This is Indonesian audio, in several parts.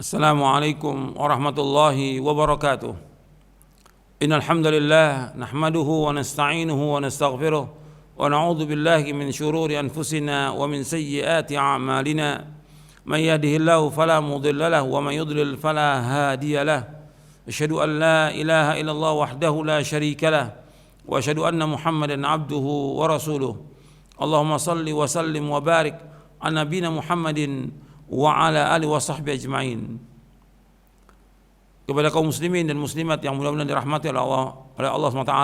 Assalamualaikum warahmatullahi wabarakatuh. Innal hamdalillah nahmaduhu wa nasta'inuhu wa nastaghfiruh wa na'udzu billahi min shururi anfusina wa min sayyiati a'malina. Man yahdihillahu fala mudilla lahu wa man yudlil fala hadiya lahu. Asyhadu an la ilaha illallah wahdahu la syarika lahu wa asyhadu anna Muhammadan abduhu wa rasuluh. Allahumma salli wa sallim wa barik ala nabiyyina Muhammadin wa ala alihi wa sahbihi ajma'in. Kepada kaum muslimin dan muslimat yang mudah-mudahan dirahmati oleh Allah SWT,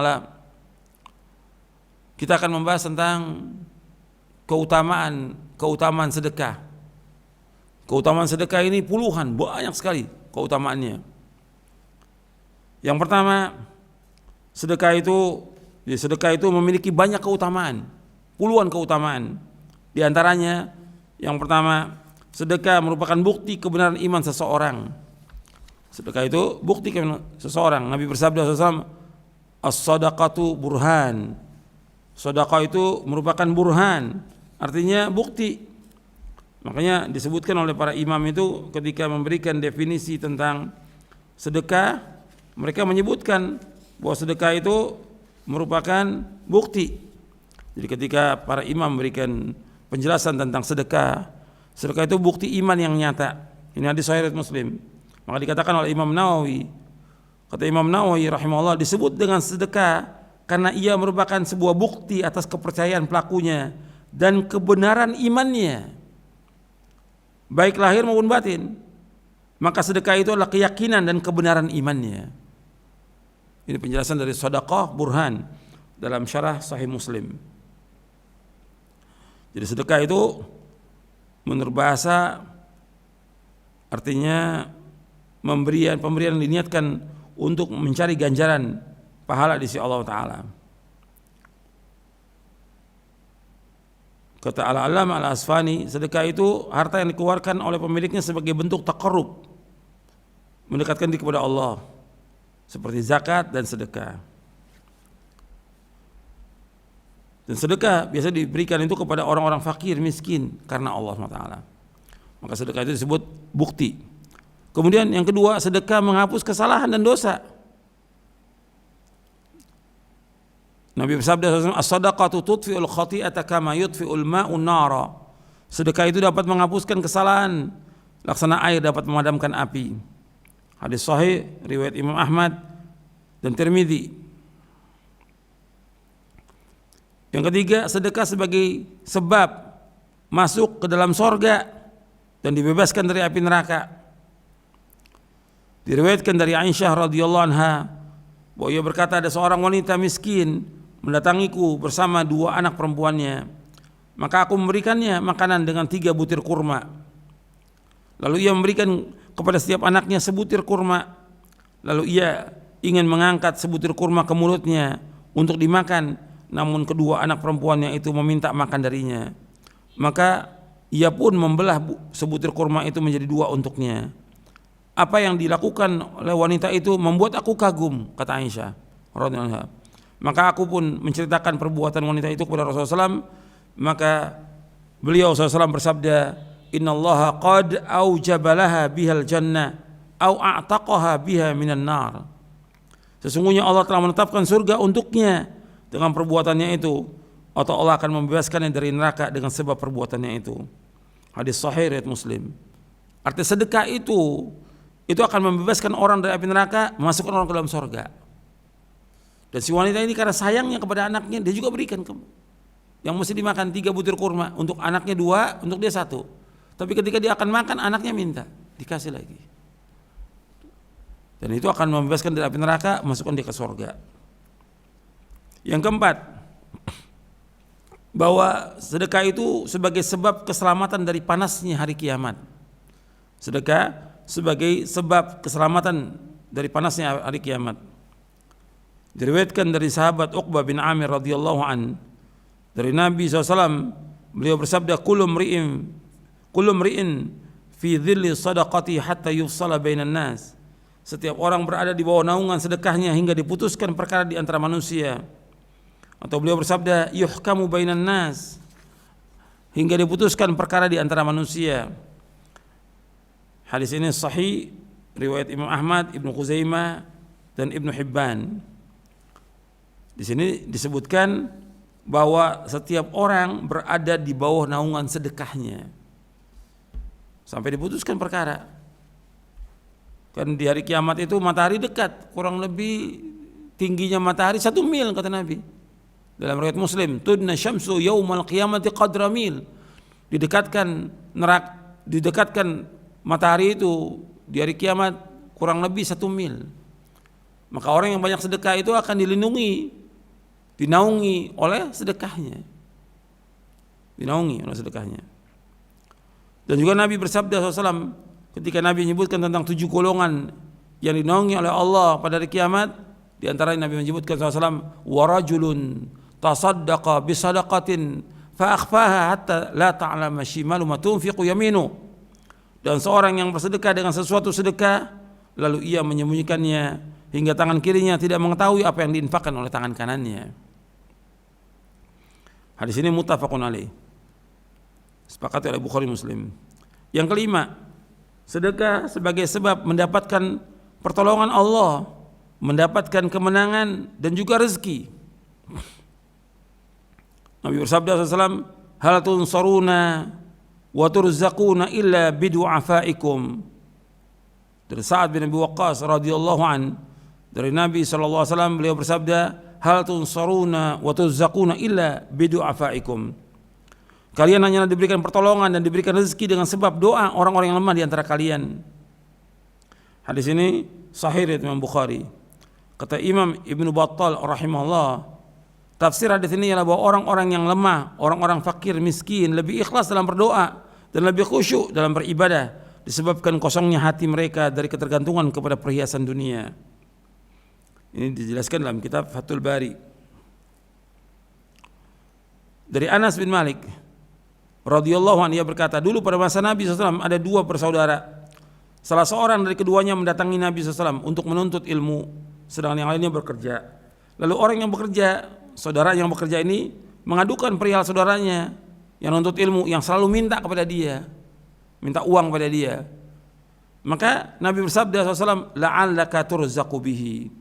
kita akan membahas tentang keutamaan sedekah. Keutamaan sedekah ini puluhan, banyak sekali keutamaannya. Yang pertama, sedekah itu memiliki banyak keutamaan, puluhan keutamaan. Di antaranya, yang pertama, sedekah merupakan bukti kebenaran iman seseorang. Sedekah itu bukti kebenaran seseorang. Nabi bersabda SAW, as-sadaqatu burhan. Sedekah itu merupakan burhan, artinya bukti. Makanya disebutkan oleh para imam itu ketika memberikan definisi tentang sedekah, mereka menyebutkan bahwa sedekah itu merupakan bukti. Jadi ketika para imam memberikan penjelasan tentang sedekah itu bukti iman yang nyata. Ini hadis sahih Muslim. Maka dikatakan oleh Imam Nawawi, kata Imam Nawawi rahimahullah, disebut dengan sedekah karena ia merupakan sebuah bukti atas kepercayaan pelakunya dan kebenaran imannya, baik lahir maupun batin. Maka sedekah itu adalah keyakinan dan kebenaran imannya. Ini penjelasan dari Shadaqah Burhan dalam syarah Sahih Muslim. Jadi sedekah itu menurut bahasa artinya pemberian yang diniatkan untuk mencari ganjaran pahala di sisi Allah Ta'ala. Kata Al-Allamah Al-Asfani, sedekah itu harta yang dikeluarkan oleh pemiliknya sebagai bentuk taqarrub, mendekatkan diri kepada Allah, seperti zakat dan sedekah. Dan sedekah biasa diberikan itu kepada orang-orang fakir, miskin karena Allah SWT. Maka sedekah itu disebut bukti. Kemudian yang kedua, sedekah menghapus kesalahan dan dosa. Nabi bersabda, as-sadaqatu tudfi'ul khati'ata kama yudfi'ul ma'un nara. Sedekah itu dapat menghapuskan kesalahan, laksana air dapat memadamkan api. Hadis sahih riwayat Imam Ahmad dan Tirmidzi. Yang ketiga, sedekah sebagai sebab masuk ke dalam sorga dan dibebaskan dari api neraka. Diriwayatkan dari Aisyah radhiyallahu anha bahwa ia berkata, ada seorang wanita miskin mendatangiku bersama dua anak perempuannya. Maka aku memberikannya makanan dengan 3 butir kurma. Lalu ia memberikan kepada setiap anaknya sebutir kurma. Lalu ia ingin mengangkat sebutir kurma ke mulutnya untuk dimakan, namun kedua anak perempuannya itu meminta makan darinya. Maka ia pun membelah sebutir kurma itu menjadi 2 untuknya. Apa yang dilakukan oleh wanita itu membuat aku kagum, kata Aisyah radhiyallahu anha. Maka aku pun menceritakan perbuatan wanita itu kepada Rasulullah SAW. Maka beliau SAW bersabda, innallaha qad aujabalaha bihal jannah au a'taqaha biha minan nar. Sesungguhnya Allah telah menetapkan surga untuknya dengan perbuatannya itu, atau Allah akan membebaskannya dari neraka dengan sebab perbuatannya itu. Hadis sahih riwayat Muslim. Arti sedekah itu akan membebaskan orang dari api neraka, memasukkan orang ke dalam surga. Dan si wanita ini karena sayangnya kepada anaknya, dia juga berikan yang mesti dimakan 3 butir kurma, untuk anaknya 2, untuk dia 1. Tapi ketika dia akan makan, anaknya minta, dikasih lagi. Dan itu akan membebaskan dari api neraka, masukkan dia ke surga. Yang keempat, bahwa sedekah itu sebagai sebab keselamatan dari panasnya hari kiamat. Sedekah sebagai sebab keselamatan dari panasnya hari kiamat. Diriwayatkan dari sahabat Uqbah bin Amir radhiyallahu an, dari Nabi SAW, beliau bersabda, kullu mri'in fi dhilli sadaqati hatta yufsala bainan nas. Setiap orang berada di bawah naungan sedekahnya hingga diputuskan perkara di antara manusia. Atau beliau bersabda, yuhkamu bainan nas, hingga diputuskan perkara di antara manusia. Hadis ini sahih riwayat Imam Ahmad, Ibnu Khuzaimah dan Ibnu Hibban. Di sini disebutkan bahwa setiap orang berada di bawah naungan sedekahnya sampai diputuskan perkara. Kan di hari kiamat itu matahari dekat, kurang lebih tingginya matahari 1 mil kata Nabi. Dalam riwayat Muslim, tudna syamsu yaumal qiyamati qadra mil. Didekatkan matahari itu di hari kiamat kurang lebih 1 mil. Maka orang yang banyak sedekah itu akan dilindungi, dinaungi oleh sedekahnya. Dinaungi oleh sedekahnya. Dan juga Nabi bersabda SAW ketika Nabi menyebutkan tentang 7 golongan yang dinaungi oleh Allah pada hari kiamat, di antara Nabi menyebutkan SAW, wa rajulun tasaddaqa bisadaqatin fa akhfaha hatta la ta'lama shimalu ma tunfiqu yaminu. Dan seorang yang bersedekah dengan sesuatu sedekah lalu ia menyembunyikannya hingga tangan kirinya tidak mengetahui apa yang diinfakkan oleh tangan kanannya. Hadis ini muttafaqun alaih, sepakati oleh Bukhari Muslim. Yang kelima, sedekah sebagai sebab mendapatkan pertolongan Allah, mendapatkan kemenangan dan juga rezeki. Nabi bersabda SAW, hal tunsaruna wa turzaquna illa bidu'afaikum. Dari Sa'ad bin Abi Waqqas radhiyallahu an, dari Nabi SAW beliau bersabda, hal tunsaruna wa turzaquna illa bidu'afaikum. Kalian hanya diberikan pertolongan dan diberikan rezeki dengan sebab doa orang-orang yang lemah di antara kalian. Hadis ini sahih riwayat Imam Bukhari. Kata Imam Ibnu Battal rahimahullah, tafsir hadis ini adalah bahwa orang-orang yang lemah, orang-orang fakir, miskin lebih ikhlas dalam berdoa dan lebih khusyuk dalam beribadah disebabkan kosongnya hati mereka dari ketergantungan kepada perhiasan dunia. Ini dijelaskan dalam kitab Fathul Bari. Dari Anas bin Malik radhiyallahu anhu, ia berkata, dulu pada masa Nabi SAW ada 2 bersaudara. Salah seorang dari keduanya mendatangi Nabi SAW untuk menuntut ilmu, sedangkan yang lainnya bekerja. Lalu orang yang bekerja, saudara yang bekerja ini mengadukan perihal saudaranya yang menuntut ilmu, yang selalu minta kepada dia, minta uang pada dia. Maka Nabi bersabda SAW, la'allaka turzaqu bihi.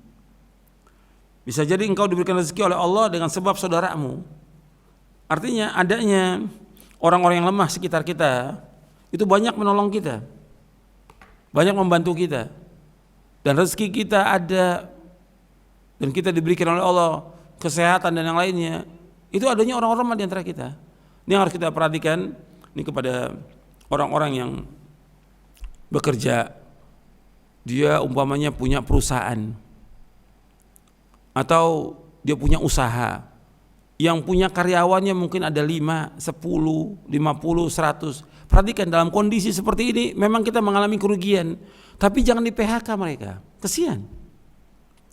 Bisa jadi engkau diberikan rezeki oleh Allah dengan sebab saudaramu. Artinya adanya orang-orang yang lemah sekitar kita itu banyak menolong kita, banyak membantu kita, dan rezeki kita ada dan kita diberikan oleh Allah kesehatan dan yang lainnya. Itu adanya orang-orang lemah di antara kita. Ini yang harus kita perhatikan ini kepada orang-orang yang bekerja. Dia umpamanya punya perusahaan atau dia punya usaha yang punya karyawannya mungkin ada 5, 10, 50, 100. Perhatikan dalam kondisi seperti ini memang kita mengalami kerugian, tapi jangan di PHK mereka, kesian.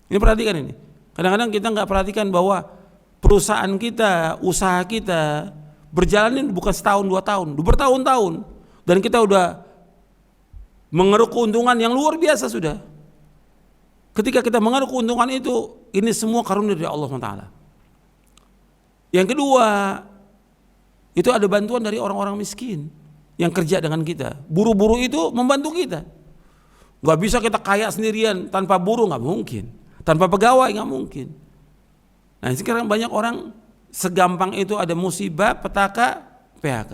Ini perhatikan ini. Kadang-kadang kita nggak perhatikan bahwa perusahaan kita, usaha kita berjalan ini bukan setahun 2 tahun, bertahun-tahun, dan kita udah mengeruk keuntungan yang luar biasa sudah. Ketika kita mengeruk keuntungan itu, ini semua karunia dari Allah SWT. Yang kedua, itu ada bantuan dari orang-orang miskin yang kerja dengan kita. Buruh-buruh itu membantu kita. Gak bisa kita kaya sendirian tanpa buruh, gak mungkin. Tanpa pegawai gak mungkin. Nah sekarang banyak orang segampang itu ada musibah, petaka, PHK.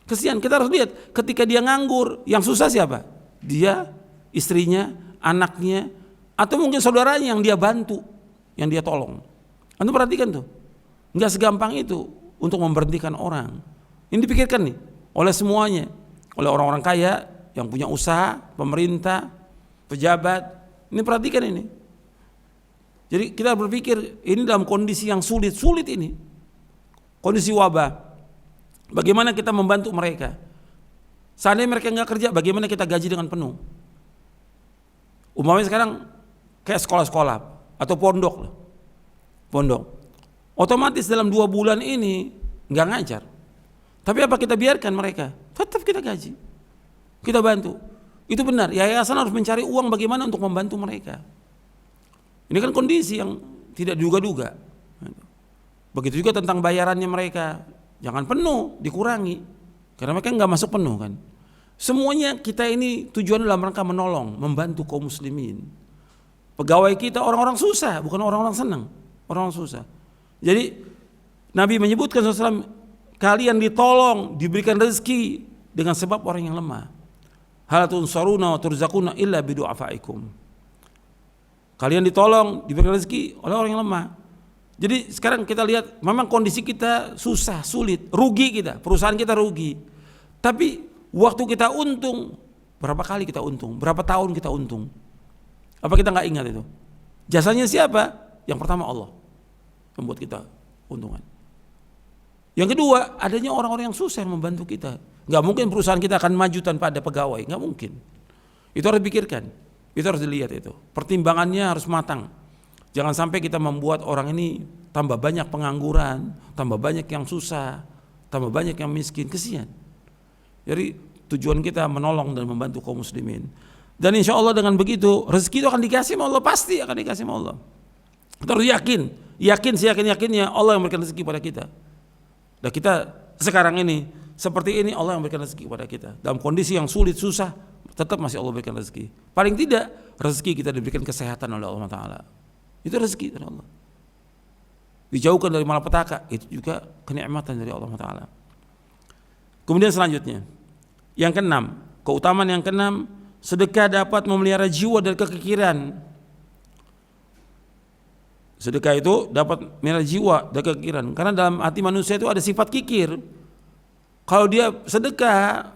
Kesian, kita harus lihat ketika dia nganggur, yang susah siapa? Dia, istrinya, anaknya, atau mungkin saudaranya yang dia bantu, yang dia tolong. Anda perhatikan tuh, nggak segampang itu untuk memberhentikan orang. Ini dipikirkan nih oleh semuanya, oleh orang-orang kaya yang punya usaha, pemerintah, pejabat. Ini perhatikan ini. Jadi kita berpikir ini dalam kondisi yang sulit ini, kondisi wabah. Bagaimana kita membantu mereka? Seandainya mereka nggak kerja, bagaimana kita gaji dengan penuh? Umpamanya sekarang kayak sekolah-sekolah atau pondok, otomatis dalam 2 bulan ini nggak ngajar. Tapi apa kita biarkan mereka? Tetap kita gaji, kita bantu. Itu benar. Yayasan harus mencari uang bagaimana untuk membantu mereka. Ini kan kondisi yang tidak diduga-duga. Begitu juga tentang bayarannya mereka, jangan penuh, dikurangi, karena mereka nggak masuk penuh kan. Semuanya kita ini tujuan dalam rangka menolong, membantu kaum muslimin. Pegawai kita orang-orang susah, bukan orang-orang senang, orang-orang susah. Jadi Nabi menyebutkan SAW, kalian ditolong, diberikan rezeki dengan sebab orang yang lemah. Hal tunsaruna wa turzaquna illa bidu'afaikum. Kalian ditolong, diberikan rezeki oleh orang yang lemah. Jadi sekarang kita lihat, memang kondisi kita susah, sulit, rugi kita, perusahaan kita rugi. Tapi waktu kita untung, berapa kali kita untung, berapa tahun kita untung. Apa kita nggak ingat itu? Jasanya siapa? Yang pertama Allah membuat kita untungan. Yang kedua, adanya orang-orang yang susah yang membantu kita. Nggak mungkin perusahaan kita akan maju tanpa ada pegawai, nggak mungkin. Itu harus dipikirkan, itu harus dilihat itu. Pertimbangannya harus matang. Jangan sampai kita membuat orang ini tambah banyak pengangguran, tambah banyak yang susah, tambah banyak yang miskin, kesian. Jadi tujuan kita menolong dan membantu kaum muslimin. Dan insya Allah dengan begitu rezeki itu akan dikasih sama Allah, pasti akan dikasih sama Allah. Kita harus yakin seyakin-yakinnya Allah yang memberikan rezeki pada kita. Dan kita sekarang ini seperti ini, Allah yang memberikan rezeki kepada kita. Dalam kondisi yang sulit, susah, tetap masih Allah berikan rezeki. Paling tidak rezeki kita diberikan kesehatan oleh Allah Ta'ala. Itu rezeki dari Allah. Dijauhkan dari malapetaka, itu juga kenikmatan dari Allah Ta'ala. Kemudian selanjutnya, yang keenam, keutamaan yang keenam, sedekah dapat memelihara jiwa dari kekikiran. Sedekah itu dapat memelihara jiwa dari kekikiran. Karena dalam hati manusia itu ada sifat kikir. Kalau dia sedekah,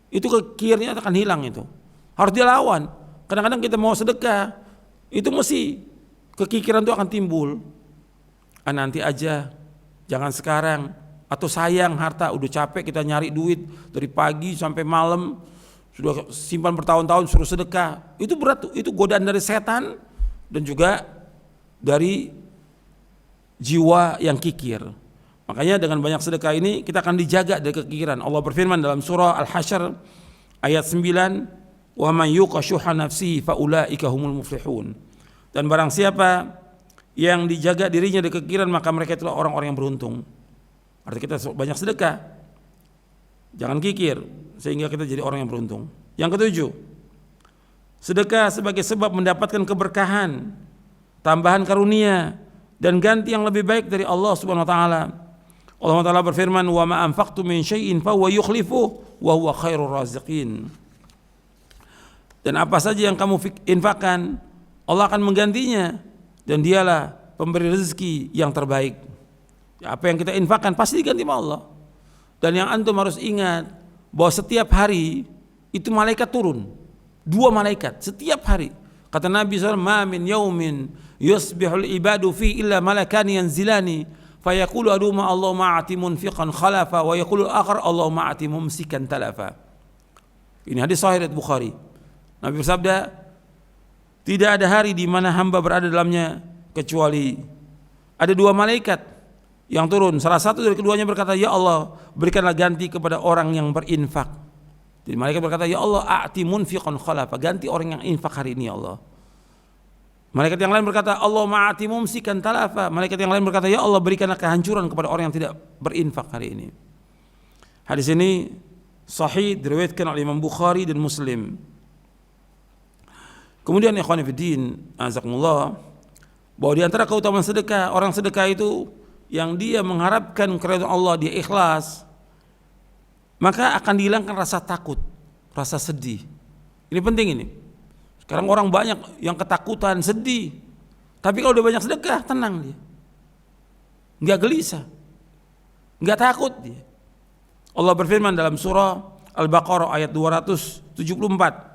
itu kikirnya akan hilang itu. Harus dia lawan. Kadang-kadang kita mau sedekah, itu mesti kekikiran itu akan timbul. Nanti aja, jangan sekarang. Atau sayang harta, udah capek kita nyari duit dari pagi sampai malam, sudah simpan bertahun-tahun suruh sedekah. Itu berat, itu godaan dari setan dan juga dari jiwa yang kikir. Makanya dengan banyak sedekah ini kita akan dijaga dari kekikiran. Allah berfirman dalam surah Al-Hasyr ayat 9, "Wa man yuqa syuha nafsihi fa ulaika humul muflihun." Dan barang siapa yang dijaga dirinya dari kekikiran, maka mereka itulah orang-orang yang beruntung. Artinya kita banyak sedekah, jangan kikir, sehingga kita jadi orang yang beruntung. Yang ketujuh, sedekah sebagai sebab mendapatkan keberkahan, tambahan karunia, dan ganti yang lebih baik dari Allah Subhanahu wa taala. Allah Ta'ala berfirman, "Wa ma anfaqtum min syai'in fa huwa yukhlifuhu wa huwa khairur raziqin." Dan apa saja yang kamu infakkan, Allah akan menggantinya, dan dialah pemberi rezeki yang terbaik. Apa yang kita infakkan pasti diganti sama Allah. Dan yang antum harus ingat bahwa setiap hari itu malaikat turun. 2 malaikat setiap hari. Kata Nabi SAW, "Ma min yaumin yusbihul ibadu fi illa malakani yanzilani fayaqulu aduma Allahumma a'ti munfiqan khalafa wa yaqulu akhar Allahumma a'ti mumsikan talafa." Ini hadis sahih riwayat Bukhari. Nabi bersabda, tidak ada hari di mana hamba berada dalamnya kecuali ada 2 malaikat yang turun. Salah satu dari keduanya berkata, "Ya Allah, berikanlah ganti kepada orang yang berinfak." Jadi malaikat berkata, "Ya Allah, a'ti munfiqan khalafa." Ganti orang yang infak hari ini, ya Allah. Malaikat yang lain berkata, "Allahumma a'ti mumsikan talafa." Malaikat yang lain berkata, "Ya Allah, berikanlah kehancuran kepada orang yang tidak berinfak hari ini." Hadis ini sahih, diriwayatkan oleh Imam Bukhari dan Muslim. Kemudian ikhwan fillah, azakumullah, bahwa di antara keutamaan sedekah, orang sedekah itu yang dia mengharapkan keridhaan Allah, dia ikhlas, maka akan dihilangkan rasa takut, rasa sedih. Ini penting ini. Sekarang orang banyak yang ketakutan, sedih. Tapi kalau udah banyak sedekah, tenang dia. Enggak gelisah. Enggak takut dia. Allah berfirman dalam surah Al-Baqarah ayat 274.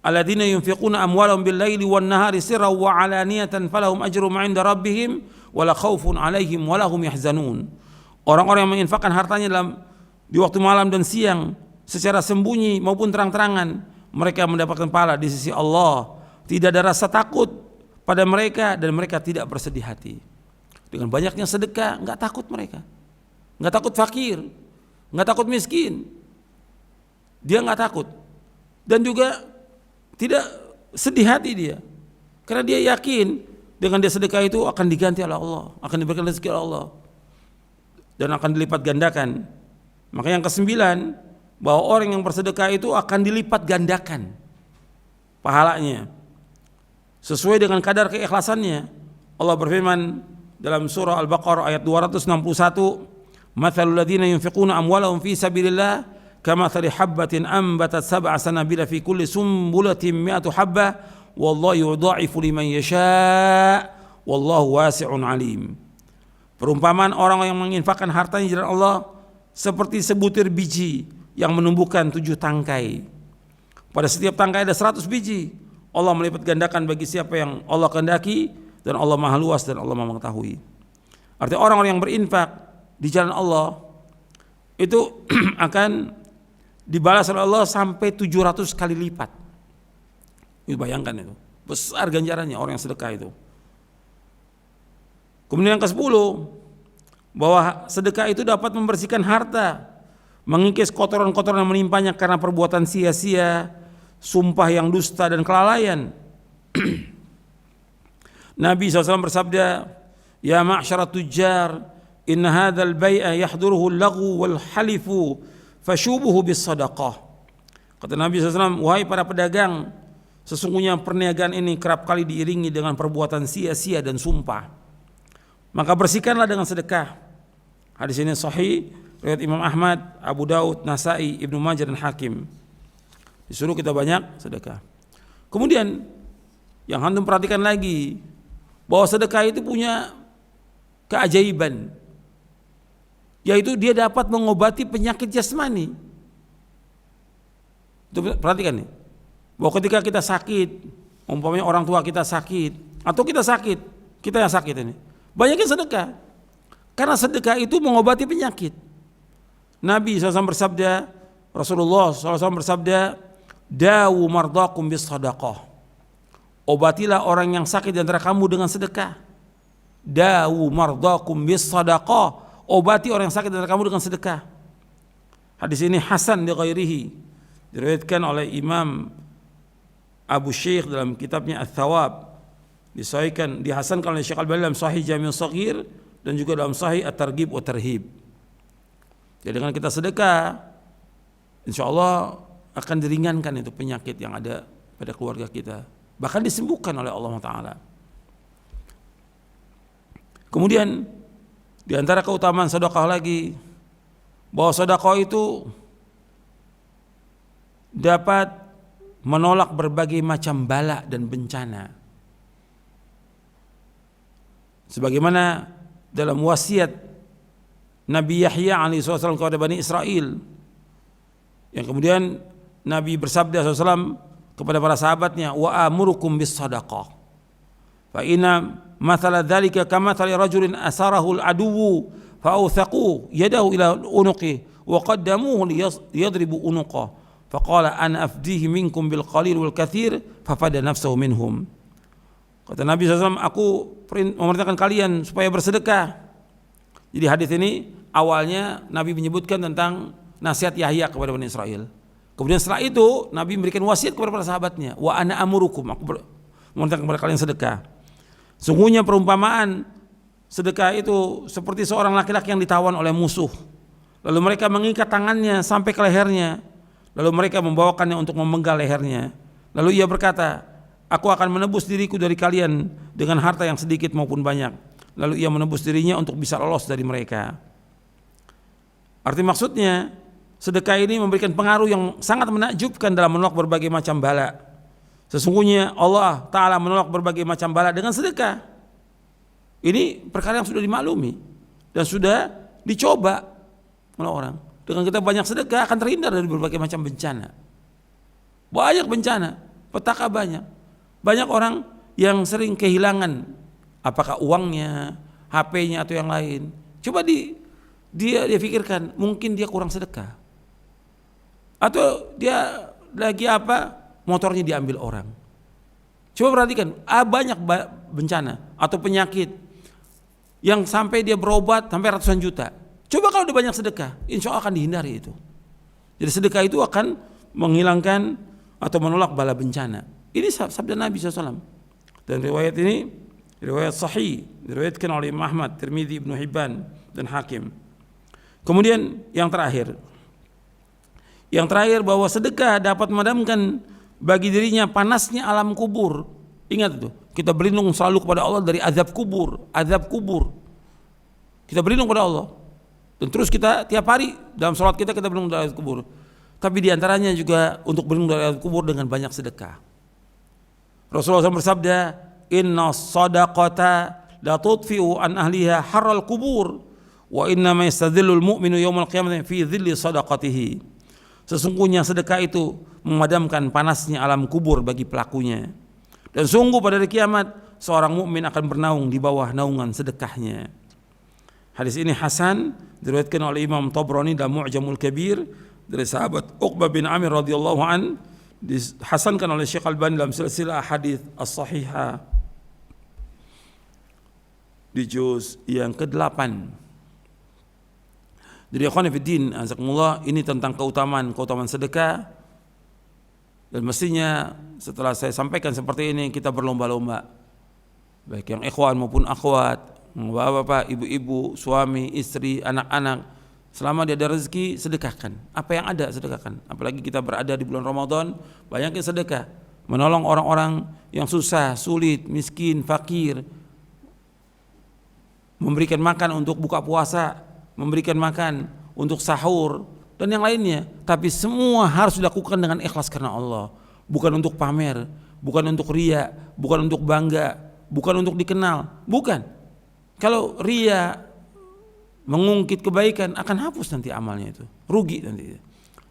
Alladzina yunfiquna amwalahum bil-laili wan-nahari sirran wa 'alaniyatan falahum ajrum 'inda rabbihim wala khaufun 'alaihim wala hum yahzanun. Orang-orang yang menginfakkan hartanya di waktu malam dan siang secara sembunyi maupun terang-terangan, mereka mendapatkan pahala di sisi Allah. Tidak ada rasa takut pada mereka dan mereka tidak bersedih hati. Dengan banyaknya sedekah, enggak takut mereka. Enggak takut fakir, enggak takut miskin. Dia enggak takut. Dan juga tidak sedih hati dia, karena dia yakin dengan dia sedekah itu akan diganti oleh Allah, akan diberikan rezeki oleh Allah, dan akan dilipat gandakan. Maka yang ke-9, bahwa orang yang bersedekah itu akan dilipat gandakan pahalanya sesuai dengan kadar keikhlasannya. Allah berfirman dalam surah Al-Baqarah ayat 261, "Matsalul ladzina yunfiquna amwalahum fi sabilillah kamatsali habbatin ambatat sab'a sanabila fi kulli sumbulatin mi'atu habbah wallahu yudha'ifu liman yasha' wallahu wasi'un alim." Perumpamaan orang yang menginfakkan hartanya di jalan Allah seperti sebutir biji yang menumbuhkan 7 tangkai. Pada setiap tangkai ada 100 biji. Allah melipat gandakan bagi siapa yang Allah kehendaki, dan Allah Maha luas dan Allah Maha mengetahui. Artinya orang-orang yang berinfak di jalan Allah itu akan dibalas oleh Allah sampai 700 kali lipat. Itu bayangkan itu. Besar ganjarannya orang yang sedekah itu. Kemudian yang ke-10, bahwa sedekah itu dapat membersihkan harta, mengikis kotoran-kotoran yang menimpanya karena perbuatan sia-sia, sumpah yang dusta dan kelalaian. Nabi SAW bersabda, "Ya ma'syarat tujjar, inna hadzal bai'a yahduruhu al-laghu wal halifu fashubuhu bis sadaqah." Kata Nabi SAW, "Wahai para pedagang, sesungguhnya perniagaan ini kerap kali diiringi dengan perbuatan sia-sia dan sumpah. Maka bersihkanlah dengan sedekah." Hadis ini sahih, riwayat Imam Ahmad, Abu Daud, Nasai, Ibnu Majah dan Hakim. Disuruh kita banyak sedekah. Kemudian yang antum perhatikan lagi, bahwa sedekah itu punya keajaiban, yaitu dia dapat mengobati penyakit jasmani. Itu perhatikan nih, bahwa ketika kita sakit, umpamanya orang tua kita sakit atau kita sakit, kita yang sakit ini, banyakin sedekah, karena sedekah itu mengobati penyakit. Nabi SAW bersabda, Rasulullah SAW bersabda, "Dawu mardakum bis sadaqah." Obatilah orang yang sakit di antara kamu dengan sedekah. Dawu mardakum bis sadaqah. Obati orang yang sakit di antara kamu dengan sedekah. Hadis ini hasan li ghairihi, diriwayatkan oleh Imam Abu Syekh dalam kitabnya Ats-Tsawab, disahihkan, dihasankan oleh Syekh Al-Albani dalam Sahih Jami' Shaghir dan juga dalam Sahih At-Targhib wa Tarhib. Jadi dengan kita sedekah, insyaallah akan diringankan itu penyakit yang ada pada keluarga kita, bahkan disembuhkan oleh Allah Ta'ala. Kemudian di antara keutamaan sedekah lagi, bahwa sedekah itu dapat menolak berbagai macam bala dan bencana. Sebagaimana dalam wasiat Nabi Yahya alaihissalam kepada Bani Israel, yang kemudian Nabi bersabda SAW kepada para sahabatnya, "Wa amurukum bis sadaqah fa inna mathala dzalika kamathali rajulin asarahu al-aduwwu fa awthaqu yadahu ila unuqi wa qaddamuhu liyadribu unuqah fa qala ana afdihi minkum bil qalil wal katsir fa fada nafsahu minhum." Kata Nabi SAW, "Aku memerintahkan kalian supaya bersedekah." Jadi hadis ini awalnya Nabi menyebutkan tentang nasihat Yahya kepada Bani Israel. Kemudian setelah itu Nabi memberikan wasiat kepada para sahabatnya, "Wa ana amurukum," aku memerintahkan kepada kalian sedekah. Sungguhnya perumpamaan sedekah itu seperti seorang laki-laki yang ditawan oleh musuh. Lalu mereka mengikat tangannya sampai ke lehernya. Lalu mereka membawakannya untuk memenggal lehernya. Lalu ia berkata, "Aku akan menebus diriku dari kalian dengan harta yang sedikit maupun banyak." Lalu ia menebus dirinya untuk bisa lolos dari mereka. Arti maksudnya, sedekah ini memberikan pengaruh yang sangat menakjubkan dalam menolak berbagai macam bala. Sesungguhnya Allah Ta'ala menolak berbagai macam bala dengan sedekah. Ini perkara yang sudah dimaklumi dan sudah dicoba oleh orang. Dengan kita banyak sedekah akan terhindar dari berbagai macam bencana. Banyak bencana, petaka banyak. Banyak orang yang sering kehilangan, apakah uangnya, HP-nya atau yang lain. Coba dia pikirkan, mungkin dia kurang sedekah. Atau dia lagi motornya diambil orang. Coba perhatikan, banyak bencana atau penyakit yang sampai dia berobat sampai ratusan juta. Coba kalau dia banyak sedekah, insya Allah akan dihindari itu. Jadi sedekah itu akan menghilangkan atau menolak bala bencana. Ini sabda Nabi SAW. Dan riwayat ini riwayat sahih, diriwayatkan oleh Imam Ahmad, Tirmidzi, Ibnu Hibban dan Hakim. Kemudian yang terakhir, Yang terakhir, bahwa sedekah dapat memadamkan bagi dirinya panasnya alam kubur. Ingat itu, kita berlindung selalu kepada Allah dari azab kubur, azab kubur. Kita berlindung kepada Allah. Dan terus kita tiap hari dalam sholat kita berlindung dari azab kubur. Tapi diantaranya juga untuk berlindung dari azab kubur dengan banyak sedekah. Rasulullah SAW bersabda, inna sadaqata la tudfi'u an ahliha harral kubur wa inna ma yastadhillul mu'minu yawmal qiyamati fi dhilli sadaqatihi. Sesungguhnya sedekah itu memadamkan panasnya alam kubur bagi pelakunya. Dan sungguh pada hari kiamat seorang mukmin akan bernaung di bawah naungan sedekahnya. Hadis ini hasan, diriwayatkan oleh Imam Tabrani dalam Mu'jamul Kabir dari sahabat Uqbah bin Amir radhiyallahu an, dihasankan oleh Syekh Albani dalam silsilah hadis as-sahihah di juz yang ke-8. Jadi ikhwan fillah, azakumullah, ini tentang keutamaan sedekah. Dan mestinya setelah saya sampaikan seperti ini kita berlomba-lomba, baik yang ikhwan maupun akhwat, bapak-bapak, ibu-ibu, suami, istri, anak-anak, selama dia ada rezeki sedekahkan. Apa yang ada sedekahkan. Apalagi kita berada di bulan Ramadan, banyakin sedekah, menolong orang-orang yang susah, sulit, miskin, fakir, memberikan makan untuk buka puasa, memberikan makan untuk sahur dan yang lainnya. Tapi semua harus dilakukan dengan ikhlas karena Allah, bukan untuk pamer, bukan untuk riya, bukan untuk bangga, bukan untuk dikenal, bukan. Kalau riya mengungkit kebaikan akan hapus nanti amalnya, itu rugi nanti.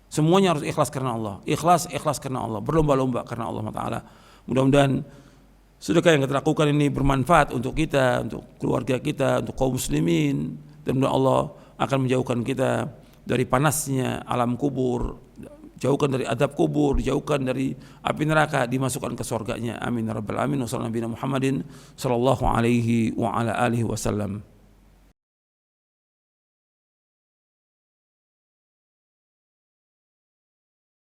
Semuanya harus ikhlas karena Allah, ikhlas karena Allah, berlomba-lomba karena Allah Taala. Mudah-mudahan sedekah yang kita lakukan ini bermanfaat untuk kita, untuk keluarga kita, untuk kaum muslimin. Dan Allah akan menjauhkan kita dari panasnya alam kubur, jauhkan dari adab kubur, dijauhkan dari api neraka, dimasukkan ke surganya. Amin ya rabbal alamin. Wassallallahu Muhammadin sallallahu alaihi wa ala alihi wasallam.